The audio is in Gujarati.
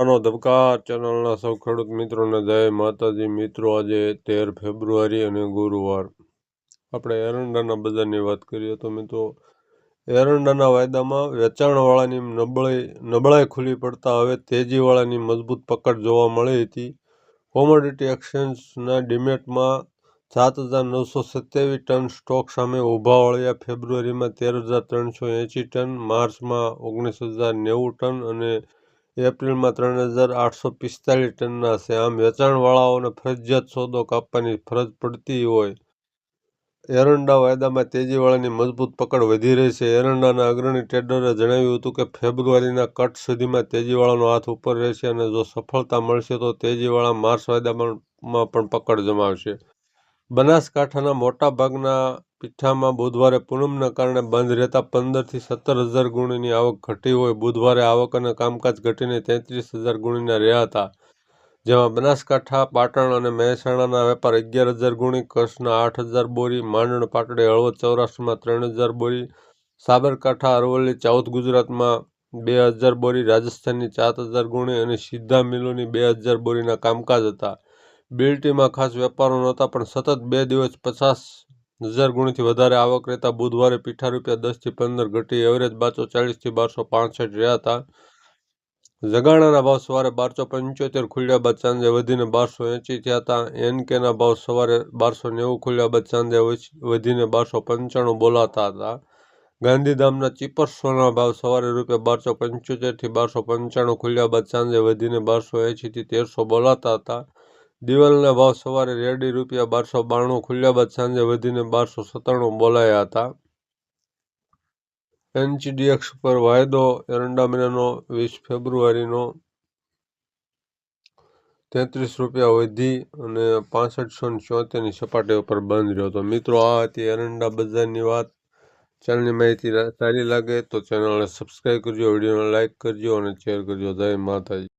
ધબકાર ચેનલના સૌ ખેડૂત મિત્રોને જય માતાજી. મિત્રો, આજે 13 ફેબ્રુઆરી અને ગુરુવાર. આપણે એરંડાના બજારની વાત કરીએ તો મિત્રો, એરંડાના વાયદામાં વેચાણવાળાની નબળાઈ ખુલ્લી પડતા હવે તેજીવાળાની મજબૂત પકડ જોવા મળી હતી. કોમોડિટી એક્સચેન્જના ડીમેટમાં 7,927 ટન સ્ટોક સામે ઊભા વળ્યા. ફેબ્રુઆરીમાં 13,380 ટન, માર્ચમાં 19,090 ટન અને એપ્રિલમાં 3,845 ટનના છે. આમ વેચાણવાળાઓને ફરજિયાત સોદો કાપવાની ફરજ પડતી હોય. એરંડા વાયદામાં તેજીવાળાની મજબૂત પકડ વધી રહી છે. એરંડાના અગ્રણી ટ્રેડરે જણાવ્યું હતું કે ફેબ્રુઆરીના કટ સુધીમાં તેજીવાળાનો હાથ ઉપર રહેશે અને જો સફળતા મળશે તો તેજીવાળા માર્ચ વાયદામાં પણ પકડ જમાવશે. બનાસકાંઠાના મોટાભાગના પીઠામાં બુધવારે પૂનમના કારણે બંધ રહેતા 15,000 થી 17,000 ગુણીની આવક ઘટી હોય. બુધવારે આવક અને કામકાજ ઘટીને 33,000 ગુણીના રહ્યા હતા, જેમાં બનાસકાંઠા, પાટણ અને મહેસાણાના વેપાર 11,000 ગુણી, કચ્છના 8,000 બોરી, માંડણ, પાટડી, હળવદ, સૌરાષ્ટ્રમાં 3,000 બોરી, સાબરકાંઠા, અરવલ્લી, ચાઉથ ગુજરાતમાં 2,000 બોરી, રાજસ્થાનની 7,000 ગુણી અને સીધા મિલોની 2,000 બોરીના કામકાજ હતા. બિલ્ટીમાં ખાસ વેપારો નહોતા, પણ સતત 2 દિવસ 50,000 ગુણીથી વધારે આવક રહેતા બુધવારે પીઠા રૂપિયા 10 થી 15 ઘટી એવરેજ 1240 થી 1265 રહ્યા હતા. જગાણાના ભાવ સવારે 1275 ખુલ્યા બાદ સાંજે વધીને 1280 થયા હતા. એનકેના ભાવ સવારે 1290 ખુલ્યા બાદ સાંજે વધીને 1295 બોલાતા હતા. ગાંધીધામના ચીપર સોના ભાવ સવારે રૂપિયા 1275 થી 1295 ખુલ્યા બાદ સાંજે વધીને 1280 થી 1300 બોલાતા હતા. દિવાલના ભાવ સવારે રેડી રૂપિયા 1292 ખુલ્યા બાદ સાંજે વધીને 1297 બોલાયા હતા. એનસીડીએક્સ પર વાયદો એરંડા મહિનાનો 20 ફેબ્રુઆરીનો 33 રૂપિયા વધી અને 6574ની સપાટી ઉપર બંધ રહ્યો હતો. મિત્રો, આ હતી એરંડા બજારની વાત. ચેનલની માહિતી સારી લાગે તો ચેનલને સબસ્ક્રાઈબ કરજો, વિડીયોને લાઇક કરજો અને શેર કરજો. જય માતાજી.